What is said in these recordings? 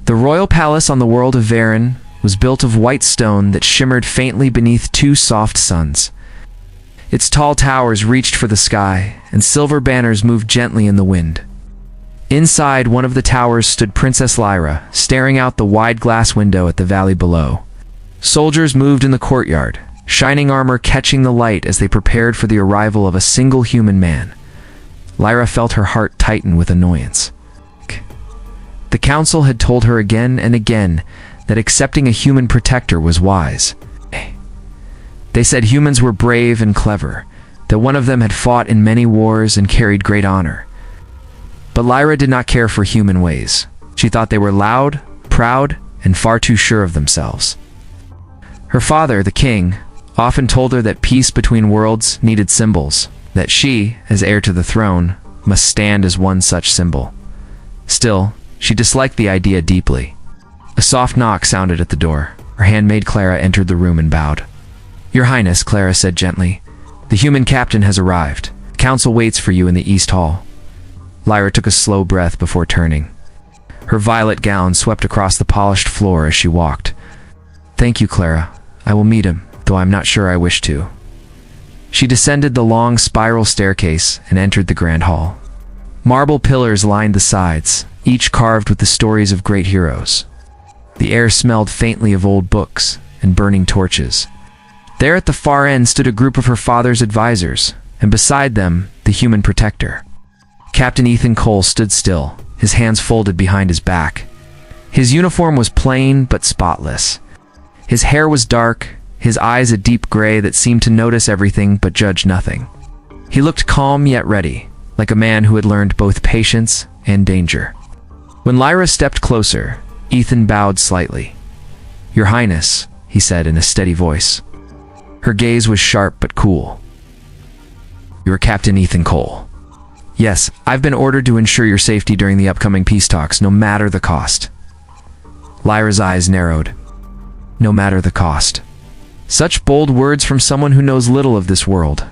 The royal palace on the world of Varen was built of white stone that shimmered faintly beneath two soft suns. Its tall towers reached for the sky, and silver banners moved gently in the wind. Inside one of the towers stood Princess Lyra, staring out the wide glass window at the valley below. Soldiers moved in the courtyard, shining armor catching the light as they prepared for the arrival of a single human man. Lyra felt her heart tighten with annoyance. The council had told her again and again that accepting a human protector was wise. They said humans were brave and clever, that one of them had fought in many wars and carried great honor. But Lyra did not care for human ways. She thought they were loud, proud, and far too sure of themselves. Her father, the king, often told her that peace between worlds needed symbols, that she, as heir to the throne, must stand as one such symbol. Still, she disliked the idea deeply. A soft knock sounded at the door. Her handmaid Clara entered the room and bowed. "Your Highness," Clara said gently, "the human captain has arrived. The council waits for you in the East Hall." Lyra took a slow breath before turning. Her violet gown swept across the polished floor as she walked. "Thank you, Clara. I will meet him, though I'm not sure I wish to." She descended the long spiral staircase and entered the grand hall. Marble pillars lined the sides, each carved with the stories of great heroes. The air smelled faintly of old books and burning torches. There at the far end stood a group of her father's advisors, and beside them, the human protector. Captain Ethan Cole stood still, his hands folded behind his back. His uniform was plain but spotless. His hair was dark, his eyes a deep gray that seemed to notice everything but judge nothing. He looked calm yet ready, like a man who had learned both patience and danger. When Lyra stepped closer, Ethan bowed slightly. "Your Highness," he said in a steady voice. Her gaze was sharp but cool. "You're Captain Ethan Cole." "Yes, I've been ordered to ensure your safety during the upcoming peace talks, no matter the cost." Lyra's eyes narrowed. No matter the cost. Such bold words from someone who knows little of this world.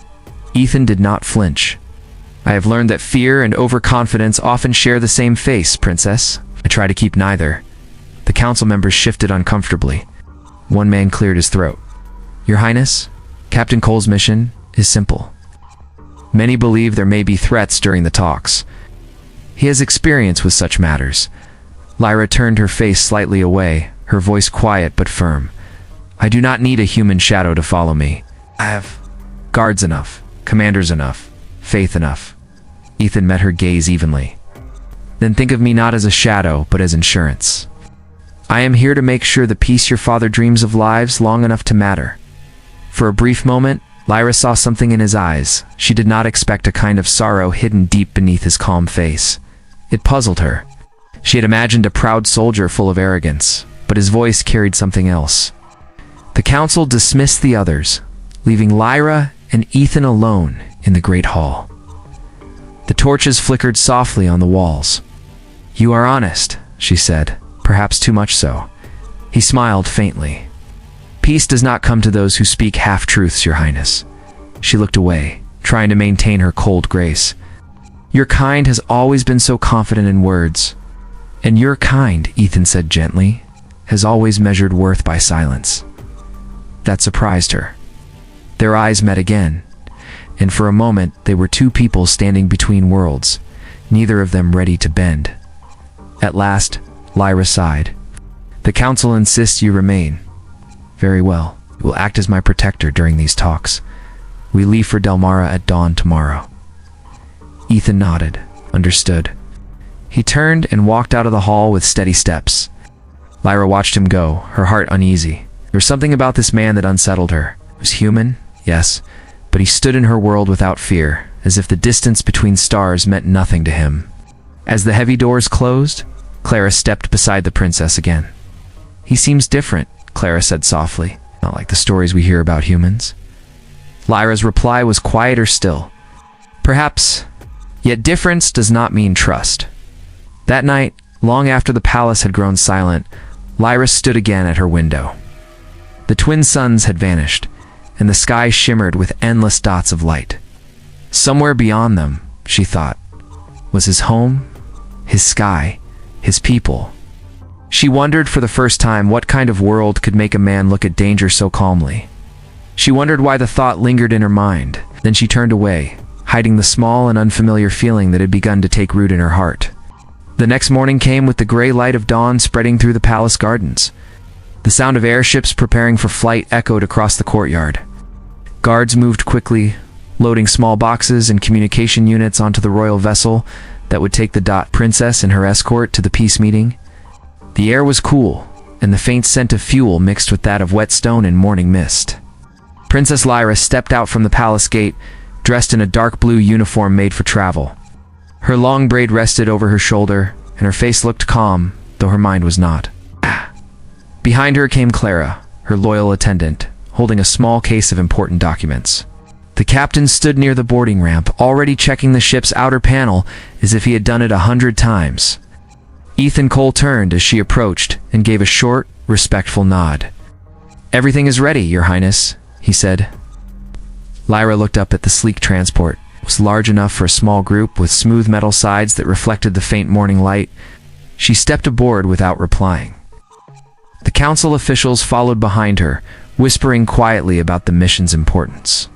Ethan did not flinch. "I have learned that fear and overconfidence often share the same face, Princess. I try to keep neither." The council members shifted uncomfortably. One man cleared his throat. "Your Highness, Captain Cole's mission is simple. Many believe there may be threats during the talks. He has experience with such matters." Lyra turned her face slightly away, her voice quiet but firm. "I do not need a human shadow to follow me. I have guards enough, commanders enough, faith enough." Ethan met her gaze evenly. "Then think of me not as a shadow, but as insurance. I am here to make sure the peace your father dreams of lives long enough to matter." For a brief moment, Lyra saw something in his eyes. She did not expect a kind of sorrow hidden deep beneath his calm face. It puzzled her. She had imagined a proud soldier full of arrogance, but his voice carried something else. The council dismissed the others, leaving Lyra and Ethan alone in the great hall. The torches flickered softly on the walls. "You are honest," she said, perhaps too much so. He smiled faintly. "Peace does not come to those who speak half-truths, Your Highness." She looked away, trying to maintain her cold grace. "Your kind has always been so confident in words. And your kind," Ethan said gently, "has always measured worth by silence." That surprised her. Their eyes met again, and for a moment they were two people standing between worlds, neither of them ready to bend. At last, Lyra sighed. "The council insists you remain. Very well. You will act as my protector during these talks. We leave for Delmara at dawn tomorrow." Ethan nodded. Understood. He turned and walked out of the hall with steady steps. Lyra watched him go, her heart uneasy. There was something about this man that unsettled her. He was human, yes, but he stood in her world without fear, as if the distance between stars meant nothing to him. As the heavy doors closed, Clara stepped beside the princess again. "He seems different," Clara said softly, "not like the stories we hear about humans." Lyra's reply was quieter still. "Perhaps, yet difference does not mean trust." That night, long after the palace had grown silent, Lyra stood again at her window. The twin suns had vanished, and the sky shimmered with endless dots of light. Somewhere beyond them, she thought, was his home, his sky, his people. She She wondered for the first time what kind of world could make a man look at danger so calmly. She wondered why the thought lingered in her mind. Then she turned away, hiding the small and unfamiliar feeling that had begun to take root in her heart. The next morning came with the gray light of dawn spreading through the palace gardens. The sound of airships preparing for flight echoed across the courtyard. Guards moved quickly, loading small boxes and communication units onto the royal vessel that would take the princess and her escort to the peace meeting. The air was cool, and the faint scent of fuel mixed with that of wet stone and morning mist. Princess Lyra stepped out from the palace gate, dressed in a dark blue uniform made for travel. Her long braid rested over her shoulder, and her face looked calm, though her mind was not. Behind her came Clara, her loyal attendant, holding a small case of important documents. The captain stood near the boarding ramp, already checking the ship's outer panel as if he had done it 100 times. Ethan Cole turned as she approached and gave a short, respectful nod. "Everything is ready, Your Highness," he said. Lyra looked up at the sleek transport. It was large enough for a small group with smooth metal sides that reflected the faint morning light. She stepped aboard without replying. The council officials followed behind her, whispering quietly about the mission's importance.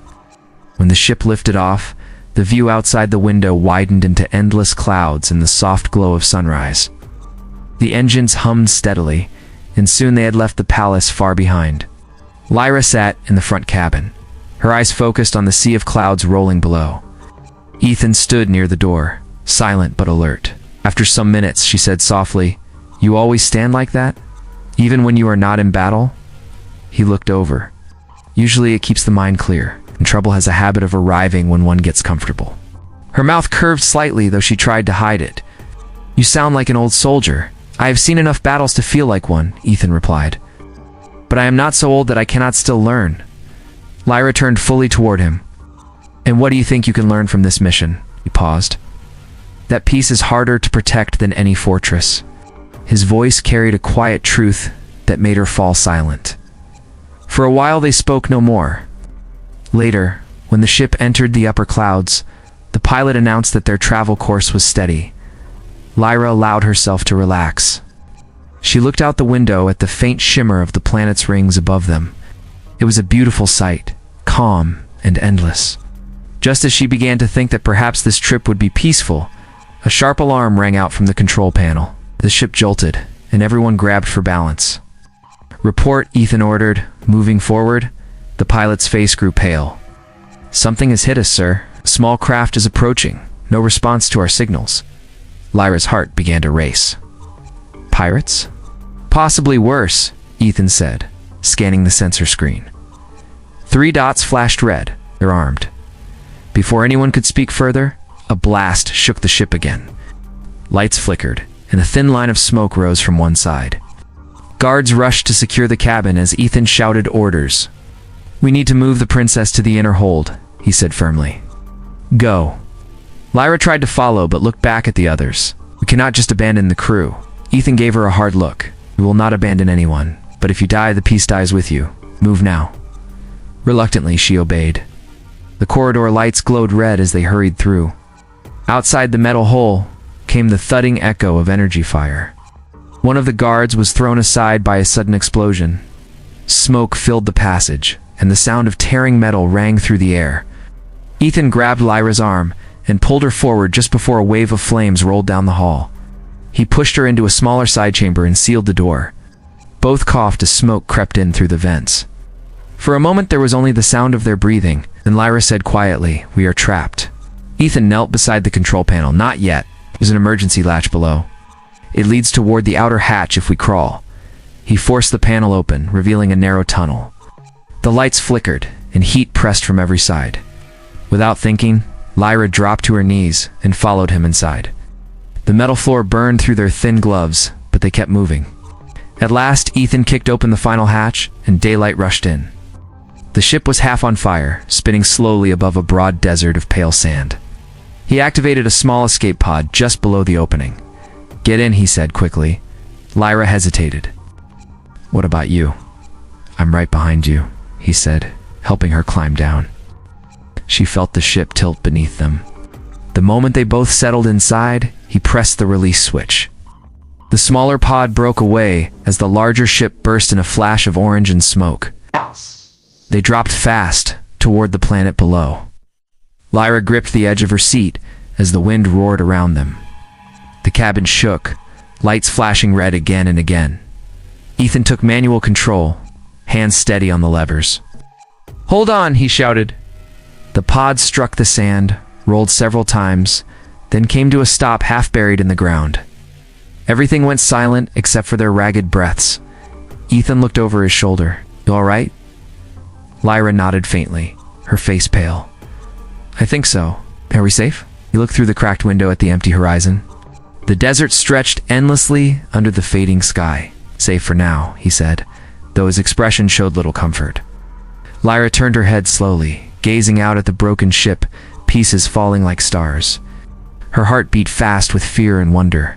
When the ship lifted off, the view outside the window widened into endless clouds in the soft glow of sunrise. The engines hummed steadily, and soon they had left the palace far behind. Lyra sat in the front cabin, her eyes focused on the sea of clouds rolling below. Ethan stood near the door, silent but alert. After some minutes, she said softly, "You always stand like that? Even when you are not in battle?" He looked over. Usually it keeps the mind clear, and trouble has a habit of arriving when one gets comfortable. Her mouth curved slightly, though she tried to hide it. "You sound like an old soldier. I have seen enough battles to feel like one," Ethan replied. "But I am not so old that I cannot still learn." Lyra turned fully toward him. "And what do you think you can learn from this mission?" He paused. "That peace is harder to protect than any fortress." His voice carried a quiet truth that made her fall silent. For a while they spoke no more. Later, when the ship entered the upper clouds, the pilot announced that their travel course was steady. Lyra allowed herself to relax. She looked out the window at the faint shimmer of the planet's rings above them. It was a beautiful sight, calm and endless. Just as she began to think that perhaps this trip would be peaceful, a sharp alarm rang out from the control panel. The ship jolted, and everyone grabbed for balance. "Report," Ethan ordered, moving forward. The pilot's face grew pale. "Something has hit us, sir. A small craft is approaching. No response to our signals." Lyra's heart began to race. "Pirates?" "Possibly worse," Ethan said, scanning the sensor screen. 3 dots flashed red. They're armed. Before anyone could speak further, a blast shook the ship again. Lights flickered, and a thin line of smoke rose from one side. Guards rushed to secure the cabin as Ethan shouted orders. "We need to move the princess to the inner hold," he said firmly. "Go." Lyra tried to follow but looked back at the others. "We cannot just abandon the crew." Ethan gave her a hard look. "We will not abandon anyone, but if you die, the peace dies with you. Move now." Reluctantly, she obeyed. The corridor lights glowed red as they hurried through. Outside the metal hull came the thudding echo of energy fire. One of the guards was thrown aside by a sudden explosion. Smoke filled the passage, and the sound of tearing metal rang through the air. Ethan grabbed Lyra's arm and pulled her forward just before a wave of flames rolled down the hall. He pushed her into a smaller side chamber and sealed the door. Both coughed as smoke crept in through the vents. For a moment there was only the sound of their breathing, then Lyra said quietly, "We are trapped." Ethan knelt beside the control panel. "Not yet. There's an emergency latch below. It leads toward the outer hatch if we crawl." He forced the panel open, revealing a narrow tunnel. The lights flickered, and heat pressed from every side. Without thinking, Lyra dropped to her knees and followed him inside. The metal floor burned through their thin gloves, but they kept moving. At last, Ethan kicked open the final hatch, and daylight rushed in. The ship was half on fire, spinning slowly above a broad desert of pale sand. He activated a small escape pod just below the opening. "Get in," he said quickly. Lyra hesitated. "What about you?" "I'm right behind you," he said, helping her climb down. She felt the ship tilt beneath them. The moment they both settled inside, he pressed the release switch. The The smaller pod broke away as the larger ship burst in a flash of orange and smoke. They dropped fast toward the planet below. Lyra gripped the edge of her seat as the wind roared around them. The cabin shook, lights flashing red again and again. Ethan took manual control, hands steady on the levers. "Hold on," he shouted. The pod struck the sand, rolled several times, then came to a stop half buried in the ground. Everything went silent except for their ragged breaths. Ethan looked over his shoulder. "You all right?" Lyra nodded faintly, her face pale. "I think so. Are we safe?" He looked through the cracked window at the empty horizon. The desert stretched endlessly under the fading sky. "Safe for now," he said, though his expression showed little comfort. Lyra turned her head slowly, gazing out at the broken ship, pieces falling like stars. Her heart beat fast with fear and wonder.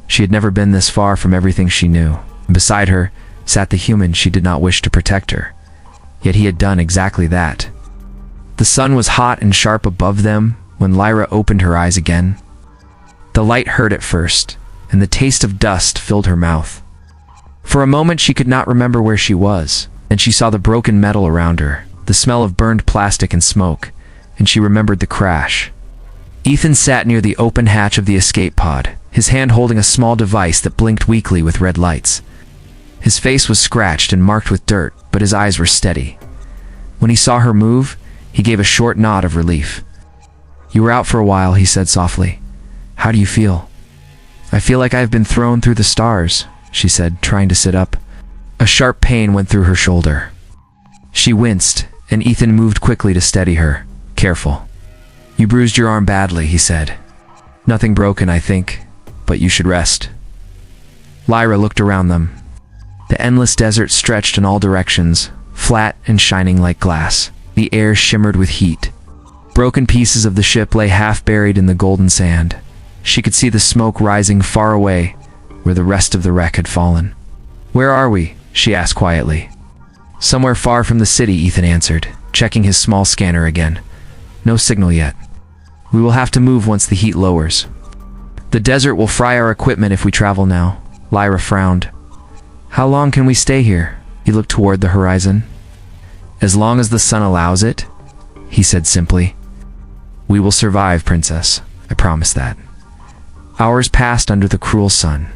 She had never been this far from everything she knew, and beside her sat the human she did not wish to protect her. Yet he had done exactly that. The sun was hot and sharp above them when Lyra opened her eyes again. The light hurt at first, and the taste of dust filled her mouth. For a moment she could not remember where she was, and she saw the broken metal around her, the smell of burned plastic and smoke, and she remembered the crash. Ethan sat near the open hatch of the escape pod, his hand holding a small device that blinked weakly with red lights. His face was scratched and marked with dirt, but his eyes were steady. When he saw her move, he gave a short nod of relief. "You were out for a while," he said softly. "How do you feel?" "I feel like I've been thrown through the stars," she said, trying to sit up. A sharp pain went through her shoulder. She winced, and Ethan moved quickly to steady her. "Careful. You bruised your arm badly," he said. "Nothing broken, I think, but you should rest." Lyra looked around them. The endless desert stretched in all directions, flat and shining like glass. The air shimmered with heat. Broken pieces of the ship lay half buried in the golden sand. She could see the smoke rising far away, where the rest of the wreck had fallen. "Where are we?" she asked quietly. "Somewhere far from the city," Ethan answered, checking his small scanner again. "No signal yet. We will have to move once the heat lowers. The desert will fry our equipment if we travel now." Lyra frowned. "How long can we stay here?" He looked toward the horizon. "As long as the sun allows it," he said simply. "We will survive, Princess. I promise that." Hours passed under the cruel sun.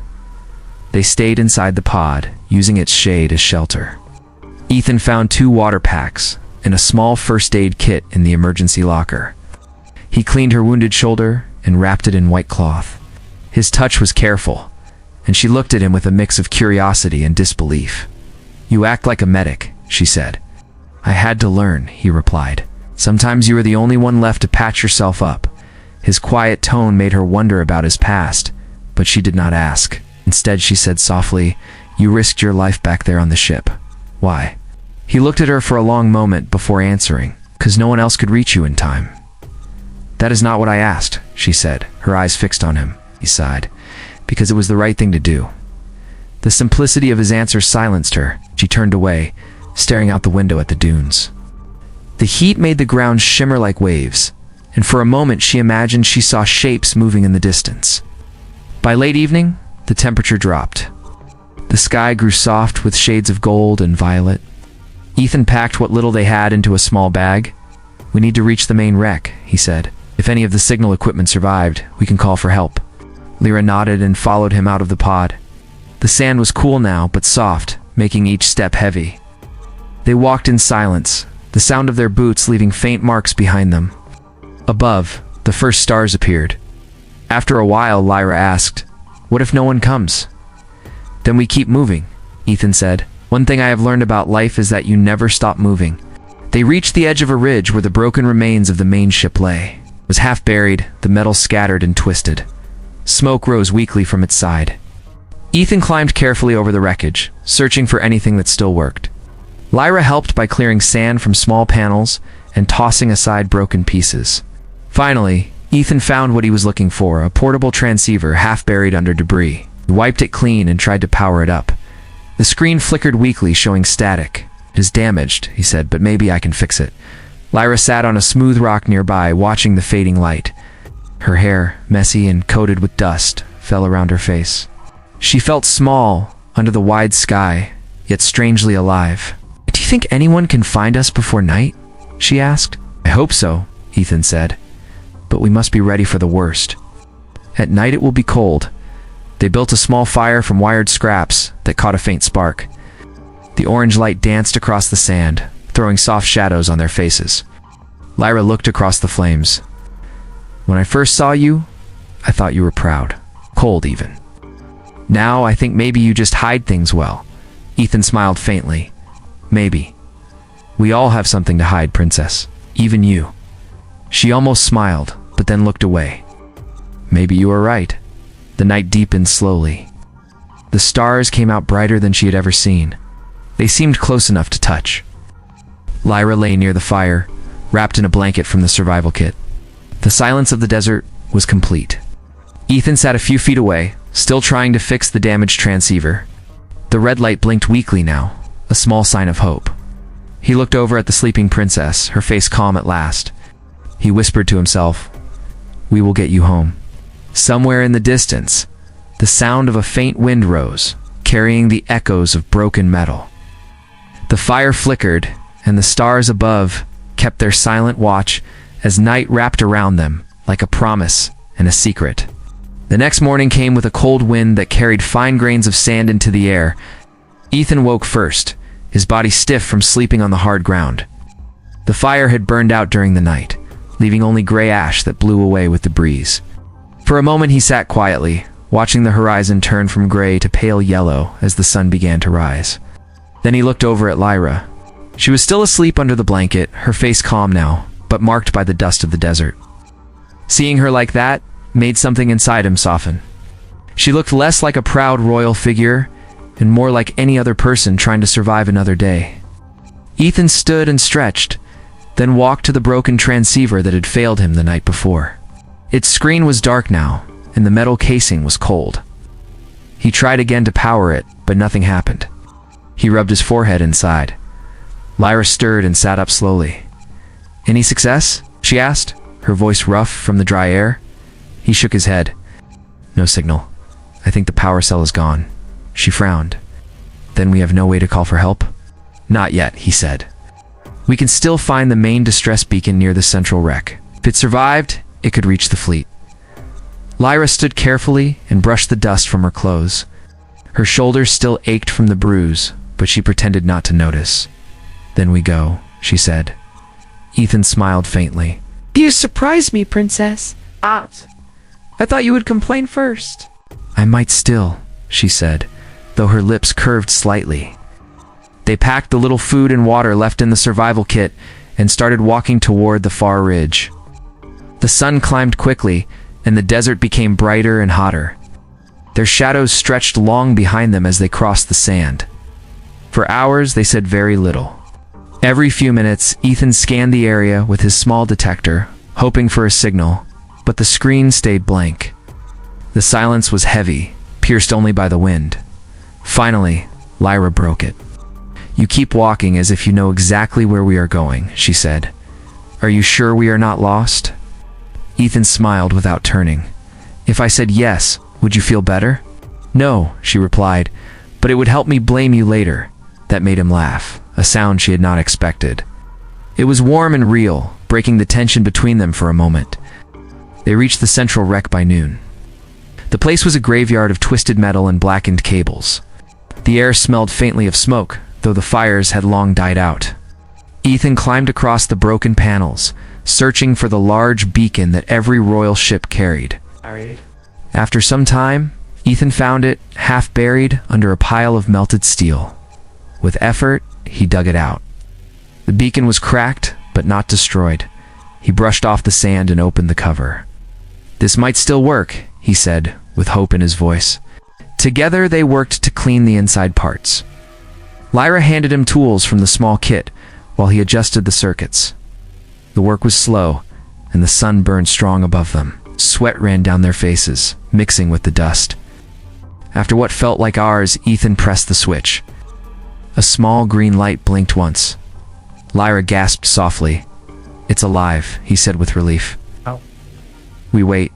They stayed inside the pod, using its shade as shelter. Ethan found 2 water packs and a small first aid kit in the emergency locker. He cleaned her wounded shoulder and wrapped it in white cloth. His touch was careful, and she looked at him with a mix of curiosity and disbelief. "You act like a medic," she said. "I had to learn," he replied. "Sometimes you are the only one left to patch yourself up." His quiet tone made her wonder about his past, but she did not ask. Instead, she said softly, "You risked your life back there on the ship. Why?" He looked at her for a long moment before answering. "'Cause no one else could reach you in time." "That is not what I asked," she said, her eyes fixed on him. He sighed. "Because it was the right thing to do." The simplicity of his answer silenced her. She turned away, staring out the window at the dunes. The heat made the ground shimmer like waves, and for a moment she imagined she saw shapes moving in the distance. By late evening, the temperature dropped. The sky grew soft with shades of gold and violet. Ethan packed what little they had into a small bag. "We need to reach the main wreck," he said. "If any of the signal equipment survived, we can call for help." Lyra nodded and followed him out of the pod. The sand was cool now, but soft, making each step heavy. They walked in silence, the sound of their boots leaving faint marks behind them. Above, the first stars appeared. After a while, Lyra asked, "What if no one comes?" "Then we keep moving," Ethan said. "One thing I have learned about life is that you never stop moving." They reached the edge of a ridge where the broken remains of the main ship lay. It was half buried, the metal scattered and twisted. Smoke rose weakly from its side. Ethan climbed carefully over the wreckage, searching for anything that still worked. Lyra helped by clearing sand from small panels and tossing aside broken pieces. Finally, Ethan found what he was looking for, a portable transceiver half buried under debris. He wiped it clean and tried to power it up. The screen flickered weakly, showing static. "It is damaged," he said, "but maybe I can fix it." Lyra sat on a smooth rock nearby, watching the fading light. Her hair, messy and coated with dust, fell around her face. She felt small under the wide sky, yet strangely alive. "Do you think anyone can find us before night?" she asked. "I hope so," Ethan said. "But we must be ready for the worst. At night it will be cold." They built a small fire from wired scraps that caught a faint spark. The orange light danced across the sand, throwing soft shadows on their faces. Lyra looked across the flames. "When I first saw you, I thought you were proud. Cold, even. Now I think maybe you just hide things well." Ethan smiled faintly. "Maybe. We all have something to hide, Princess. Even you." She almost smiled, but then looked away. "Maybe you are right." The night deepened slowly. The stars came out brighter than she had ever seen. They seemed close enough to touch. Lyra lay near the fire, wrapped in a blanket from the survival kit. The silence of the desert was complete. Ethan sat a few feet away, still trying to fix the damaged transceiver. The red light blinked weakly now, a small sign of hope. He looked over at the sleeping princess, her face calm at last. He whispered to himself, "We will get you home." Somewhere in the distance, the sound of a faint wind rose, carrying the echoes of broken metal. The fire flickered, and the stars above kept their silent watch as night wrapped around them like a promise and a secret. The next morning came with a cold wind that carried fine grains of sand into the air. Ethan woke first, his body stiff from sleeping on the hard ground. The fire had burned out during the night, leaving only gray ash that blew away with the breeze. For a moment he sat quietly, watching the horizon turn from gray to pale yellow as the sun began to rise. Then he looked over at Lyra. She was still asleep under the blanket, her face calm now, but marked by the dust of the desert. Seeing her like that made something inside him soften. She looked less like a proud royal figure and more like any other person trying to survive another day. Ethan stood and stretched, then walked to the broken transceiver that had failed him the night before. Its screen was dark now, and the metal casing was cold. He tried again to power it, but nothing happened. He rubbed his forehead inside. Lyra stirred and sat up slowly. "Any success?" she asked, her voice rough from the dry air. He shook his head. "No signal. I think the power cell is gone." She frowned. "Then we have no way to call for help?" "Not yet," he said. "We can still find the main distress beacon near the central wreck. If it survived, it could reach the fleet." Lyra stood carefully and brushed the dust from her clothes. Her shoulders still ached from the bruise, but she pretended not to notice. "Then we go," she said. Ethan smiled faintly. "You surprised me, Princess. I thought you would complain first." "I might still," she said, though her lips curved slightly. They packed the little food and water left in the survival kit and started walking toward the far ridge. The sun climbed quickly, and the desert became brighter and hotter. Their shadows stretched long behind them as they crossed the sand. For hours, they said very little. Every few minutes, Ethan scanned the area with his small detector, hoping for a signal, but the screen stayed blank. The silence was heavy, pierced only by the wind. Finally, Lyra broke it. "You keep walking as if you know exactly where we are going," she said. "Are you sure we are not lost?" Ethan smiled without turning. "If I said yes, would you feel better?" "No," she replied, "but it would help me blame you later." That made him laugh, a sound she had not expected. It was warm and real, breaking the tension between them for a moment. They reached the central wreck by noon. The place was a graveyard of twisted metal and blackened cables. The air smelled faintly of smoke, though the fires had long died out. Ethan climbed across the broken panels, searching for the large beacon that every royal ship carried. After some time, Ethan found it, half buried under a pile of melted steel. With effort, he dug it out. The beacon was cracked, but not destroyed. He brushed off the sand and opened the cover. "This might still work," he said, with hope in his voice. Together, they worked to clean the inside parts. Lyra handed him tools from the small kit while he adjusted the circuits. The work was slow, and the sun burned strong above them. Sweat ran down their faces, mixing with the dust. After what felt like hours, Ethan pressed the switch. A small green light blinked once. Lyra gasped softly. "It's alive," he said with relief. "Oh." We wait.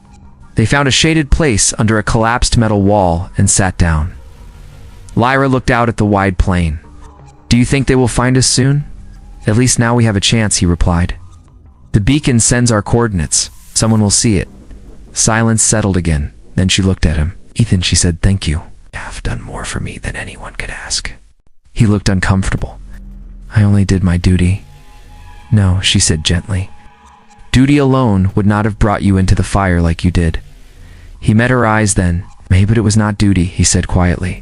They found a shaded place under a collapsed metal wall and sat down. Lyra looked out at the wide plain. "Do you think they will find us soon?" "At least now we have a chance," he replied. "The beacon sends our coordinates. Someone will see it." Silence settled again. Then she looked at him. "Ethan," she said, "thank you. You have done more for me than anyone could ask." He looked uncomfortable. "I only did my duty." "No," she said gently. "Duty alone would not have brought you into the fire like you did." He met her eyes then. "Maybe it was not duty," he said quietly.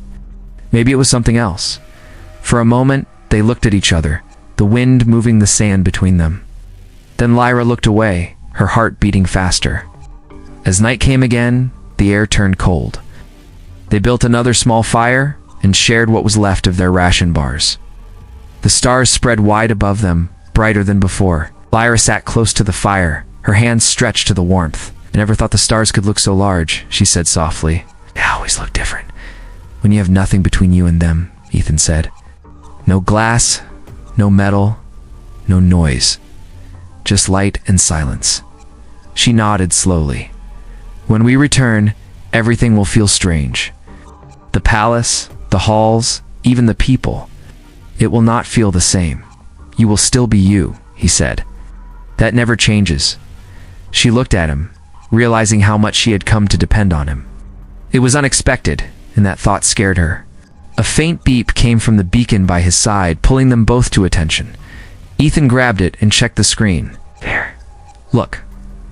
"Maybe it was something else." For a moment, they looked at each other, the wind moving the sand between them. Then Lyra looked away, her heart beating faster. As night came again, the air turned cold. They built another small fire and shared what was left of their ration bars. The stars spread wide above them, brighter than before. Lyra sat close to the fire, her hands stretched to the warmth. "I never thought the stars could look so large," she said softly. "They always look different when you have nothing between you and them," Ethan said. "No glass, no metal, no noise. Just light and silence." She nodded slowly. "When we return, everything will feel strange. The palace, the halls, even the people. It will not feel the same. You will still be you," he said. "That never changes." She looked at him, realizing how much she had come to depend on him. It was unexpected, and that thought scared her. A faint beep came from the beacon by his side, pulling them both to attention. Ethan grabbed it and checked the screen. "There. Look."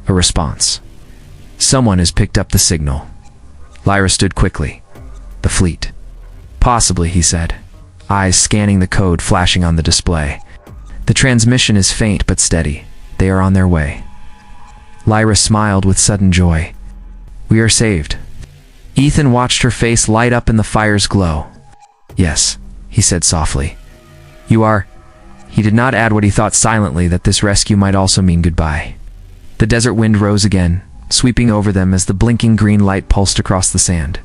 A response. "Someone has picked up the signal." Lyra stood quickly. "The fleet." "Possibly," he said, eyes scanning the code flashing on the display. "The transmission is faint but steady. They are on their way." Lyra smiled with sudden joy. "We are saved." Ethan watched her face light up in the fire's glow. "Yes," he said softly. "You are—" He did not add what he thought silently, that this rescue might also mean goodbye. The desert wind rose again, sweeping over them as the blinking green light pulsed across the sand.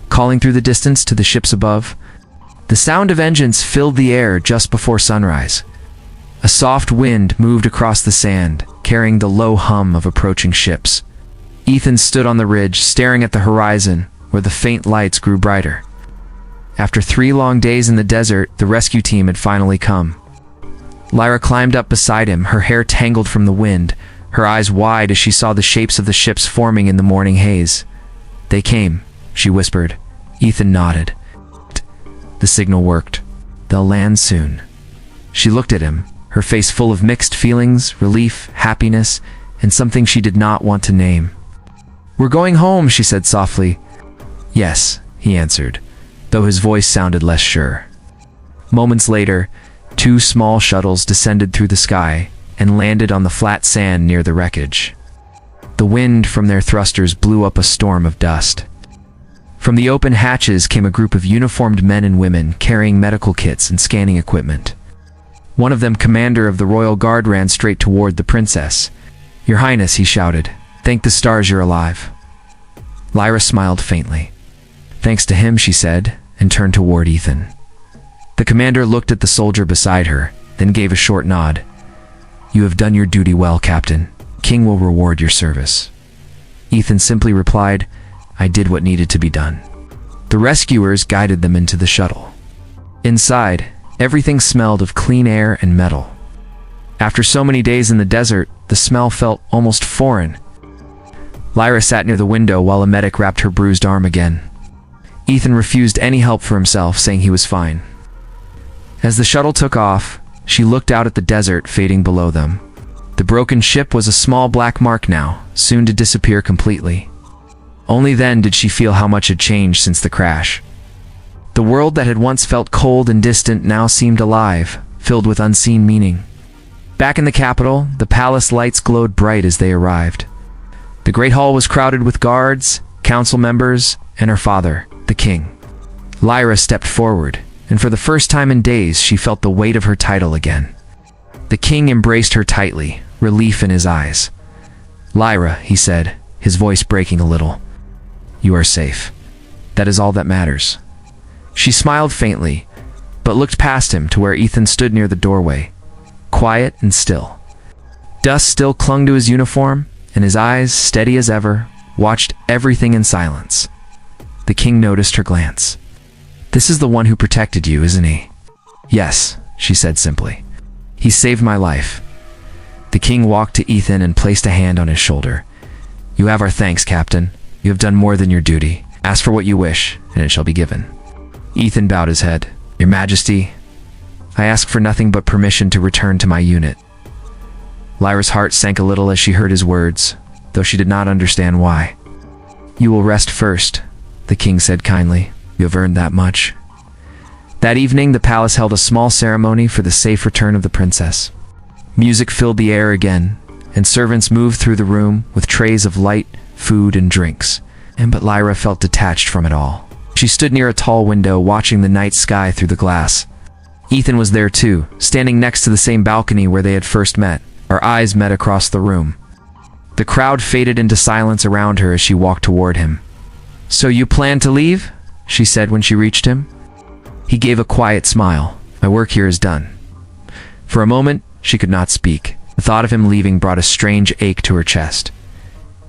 Calling through the distance to the ships above, the sound of engines filled the air just before sunrise. A soft wind moved across the sand, carrying the low hum of approaching ships. Ethan stood on the ridge, staring at the horizon, where the faint lights grew brighter. After 3 long days in the desert, the rescue team had finally come. Lyra climbed up beside him, her hair tangled from the wind, her eyes wide as she saw the shapes of the ships forming in the morning haze. "They came," she whispered. Ethan nodded. "The signal worked. They'll land soon." She looked at him, her face full of mixed feelings, relief, happiness, and something she did not want to name. "We're going home," she said softly. "Yes," he answered, though his voice sounded less sure. Moments later, 2 small shuttles descended through the sky and landed on the flat sand near the wreckage. The wind from their thrusters blew up a storm of dust. From the open hatches came a group of uniformed men and women carrying medical kits and scanning equipment. One of them, commander of the royal guard, ran straight toward the princess. "Your Highness," he shouted, "thank the stars you're alive." Lyra smiled faintly. "Thanks to him," she said, and turned toward Ethan. The commander looked at the soldier beside her, then gave a short nod. "You have done your duty well, Captain. King will reward your service." Ethan simply replied, "I did what needed to be done." The rescuers guided them into the shuttle. Inside, everything smelled of clean air and metal. After so many days in the desert, the smell felt almost foreign. Lyra sat near the window while a medic wrapped her bruised arm again. Ethan refused any help for himself, saying he was fine. As the shuttle took off, she looked out at the desert fading below them. The broken ship was a small black mark now, soon to disappear completely. Only then did she feel how much had changed since the crash. The world that had once felt cold and distant now seemed alive, filled with unseen meaning. Back in the capital, the palace lights glowed bright as they arrived. The great hall was crowded with guards, council members, and her father, the king. Lyra stepped forward, and for the first time in days she felt the weight of her title again. The king embraced her tightly, relief in his eyes. "Lyra," he said, his voice breaking a little, "you are safe. That is all that matters." She smiled faintly, but looked past him to where Ethan stood near the doorway, quiet and still. Dust still clung to his uniform, and his eyes, steady as ever, watched everything in silence. The king noticed her glance. "This is the one who protected you, isn't he?" "Yes," she said simply. "He saved my life." The king walked to Ethan and placed a hand on his shoulder. "You have our thanks, Captain. You have done more than your duty. Ask for what you wish, and it shall be given." Ethan bowed his head. "Your Majesty, I ask for nothing but permission to return to my unit." Lyra's heart sank a little as she heard his words, though she did not understand why. "You will rest first," the king said kindly. "You have earned that much." That evening, the palace held a small ceremony for the safe return of the princess. Music filled the air again, and servants moved through the room with trays of light, food, and drinks. But Lyra felt detached from it all. She stood near a tall window, watching the night sky through the glass. Ethan was there too, standing next to the same balcony where they had first met. Our eyes met across the room. The crowd faded into silence around her as she walked toward him. "So you plan to leave?" she said when she reached him. He gave a quiet smile. "My work here is done." For a moment, she could not speak. The thought of him leaving brought a strange ache to her chest.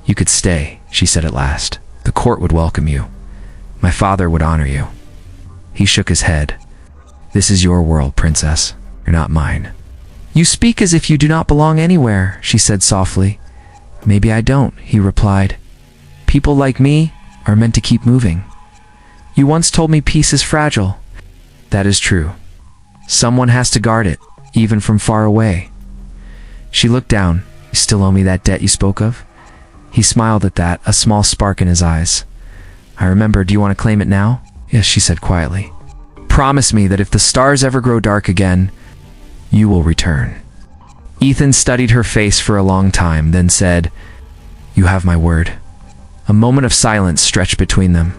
"You could stay," she said at last. "The court would welcome you. My father would honor you." He shook his head. "This is your world, princess. You're not mine." "You speak as if you do not belong anywhere," she said softly. "Maybe I don't," he replied. "People like me are meant to keep moving. You once told me peace is fragile." "That is true. Someone has to guard it, even from far away." She looked down. "You still owe me that debt you spoke of?" He smiled at that, a small spark in his eyes. "I remember. Do you want to claim it now?" "Yes," she said quietly. "Promise me that if the stars ever grow dark again, you will return." Ethan studied her face for a long time, then said, "You have my word." A moment of silence stretched between them.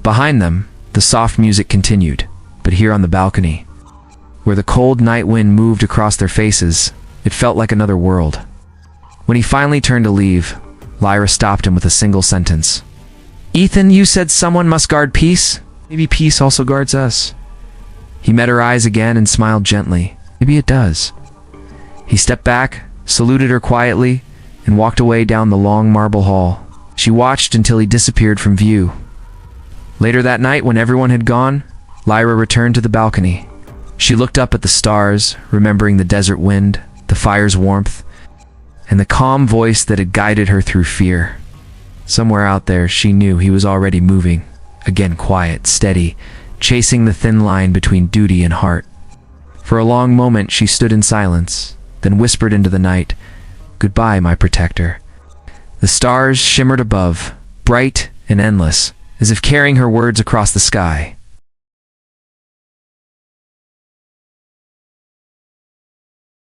Behind them, the soft music continued, but here on the balcony, where the cold night wind moved across their faces, it felt like another world. When he finally turned to leave, Lyra stopped him with a single sentence. "Ethan, you said someone must guard peace. Maybe peace also guards us." He met her eyes again and smiled gently. "Maybe it does." He stepped back, saluted her quietly, and walked away down the long marble hall. She watched until he disappeared from view. Later that night, when everyone had gone, Lyra returned to the balcony. She looked up at the stars, remembering the desert wind, the fire's warmth, and the calm voice that had guided her through fear. Somewhere out there, she knew he was already moving, again quiet, steady, chasing the thin line between duty and heart. For a long moment, she stood in silence, then whispered into the night, "Goodbye, my protector." The stars shimmered above, bright and endless, as if carrying her words across the sky.